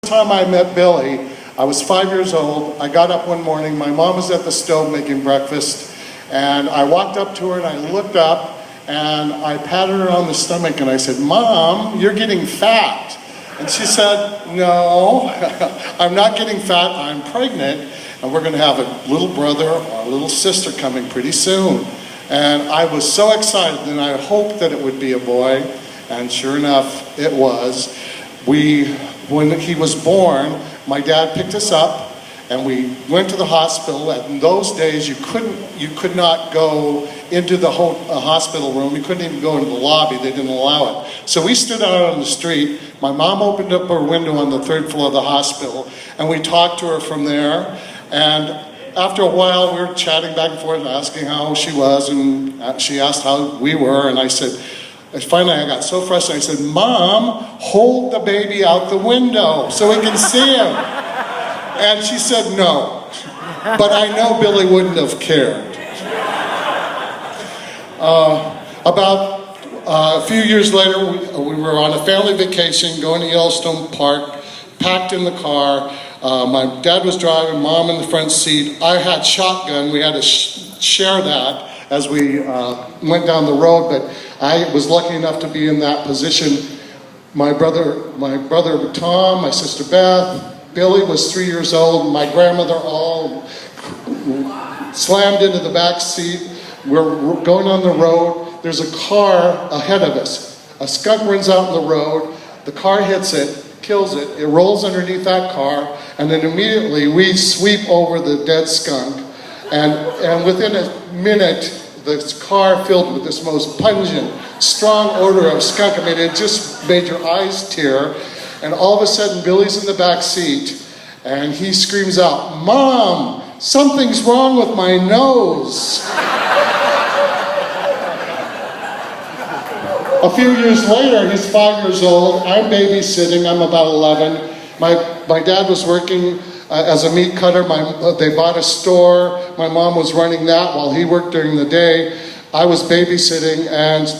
time I met Billy, I was 5 years old. I got up one morning, my mom was at the stove making breakfast, and I walked up to her and I looked up and I patted her on the stomach and I said, "Mom, you're getting fat." And she said, "No, I'm not getting fat, I'm pregnant, and we're gonna have a little brother or a little sister coming pretty soon." And I was so excited, and I hoped that it would be a boy, and sure enough, it was. When he was born, my dad picked us up and we went to the hospital. And in those days, you could not go into the hospital room. You couldn't even go into the lobby. They didn't allow it. So we stood out on the street. My mom opened up her window on the third floor of the hospital and we talked to her from there. And after a while, we were chatting back and forth, asking how she was, and she asked how we were, and I said, finally I got so frustrated, I said, "Mom, hold the baby out the window so we can see him." And she said, "No." But I know Billy wouldn't have cared. About a few years later, we were on a family vacation going to Yellowstone Park, packed in the car. My dad was driving, Mom in the front seat. I had shotgun. We had to share that as we went down the road, but I was lucky enough to be in that position. My brother Tom, my sister Beth, Billy was 3 years old, my grandmother all slammed into the back seat. We're going on the road. There's a car ahead of us. A skunk runs out in the road. The car hits it, kills it. It rolls underneath that car, and then immediately we sweep over the dead skunk. And within a minute, this car filled with this most pungent, strong odor of skunk. I mean, it just made your eyes tear. And all of a sudden, Billy's in the back seat, and he screams out, "Mom, something's wrong with my nose." A few years later, he's 5 years old. I'm babysitting. I'm about 11. My dad was working as a meat cutter. They bought a store. My mom was running that while he worked during the day. I was babysitting, and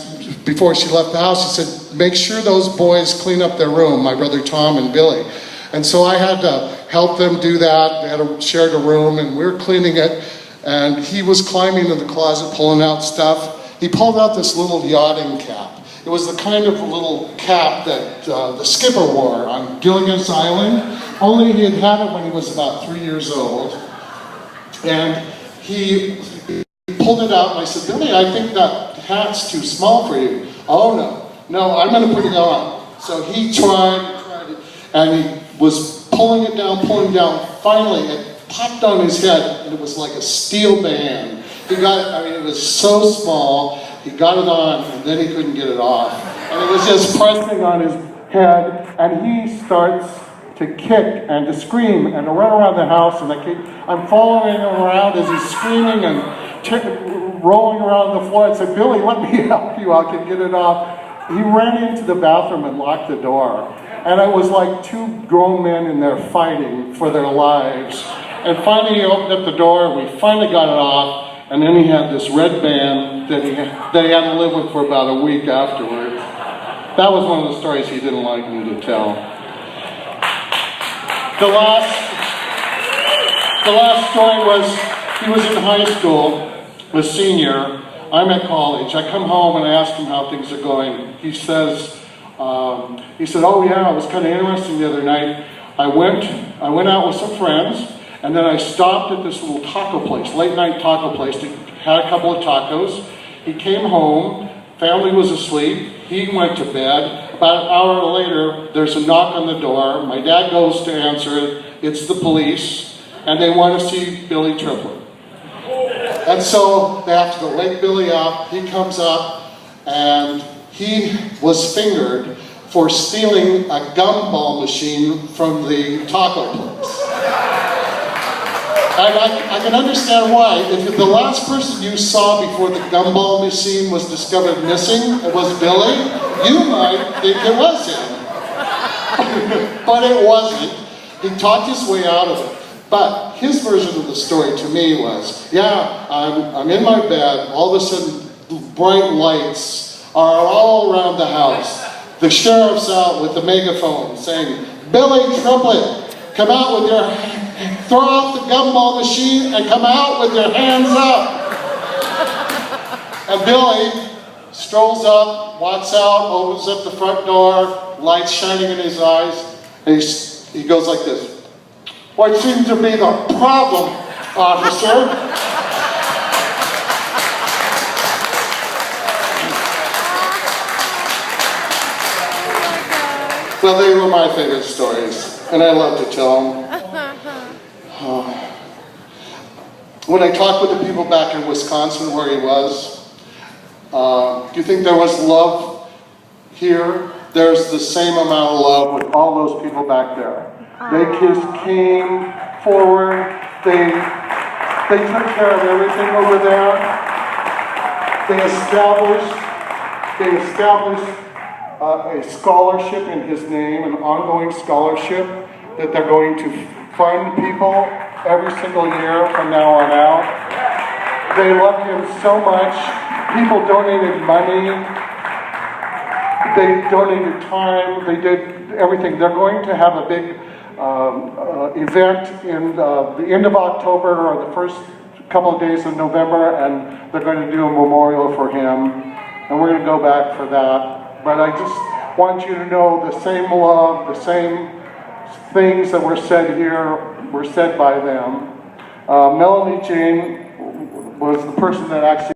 before she left the house, she said, "Make sure those boys clean up their room," my brother Tom and Billy. And so I had to help them do that. They had shared a room, and we were cleaning it, and he was climbing in the closet, pulling out stuff. He pulled out this little yachting cap. It was the kind of little cap that the skipper wore on Gilligan's Island, only he had had it when he was about 3 years old. And he pulled it out, and I said, "Billy, I think that hat's too small for you." "Oh, no, I'm going to put it on." So he tried, and he was pulling it down. Finally, it popped on his head, and it was like a steel band. He got it, I mean, it was so small. He got it on, and then he couldn't get it off. And it was just pressing on his head, and he starts to kick and to scream and to run around the house. And I'm following him around as he's screaming and rolling around the floor. I said, "Billy, let me help you. I can get it off." He ran into the bathroom and locked the door. And it was like two grown men in there fighting for their lives. And finally he opened up the door, and we finally got it off. And then he had this red band that he had to live with for about a week afterwards. That was one of the stories he didn't like me to tell. The last story was, he was in high school, a senior. I'm at college. I come home and I ask him how things are going. He said, "Oh yeah, it was kind of interesting the other night. I went out with some friends, and then I stopped at this little taco place, late night taco place, had a couple of tacos. He came home, family was asleep, he went to bed. About an hour later, there's a knock on the door. My dad goes to answer it. It's the police, and they want to see Billy Triplett. And so they have to go wake Billy up. He comes up, and he was fingered for stealing a gumball machine from the taco place. And I can understand why. If the last person you saw before the gumball machine was discovered missing, it was Billy, you might think it was him. But it wasn't. He talked his way out of it. But his version of the story to me was, I'm in my bed, all of a sudden bright lights are all around the house. The sheriff's out with the megaphone saying, Billy Triplett, come out with your, throw off the gumball machine and come out with your hands up. And Billy strolls up, walks out, opens up the front door, lights shining in his eyes, and he goes like this. What seems to be the problem, officer? Well, they were my favorite stories, and I love to tell them. When I talked with the people back in Wisconsin where he was, do you think there was love here? There's the same amount of love with all those people back there. They just came forward. They took care of everything over there. They established a scholarship in his name, an ongoing scholarship that they're going to fund people every single year from now on out. They love him so much. People donated money. They donated time. They did everything. They're going to have a big event in the end of October or the first couple of days of November, and they're going to do a memorial for him. And we're going to go back for that. But I just want you to know the same love, the same things that were said here were said by them. Melanie Jane was the person that actually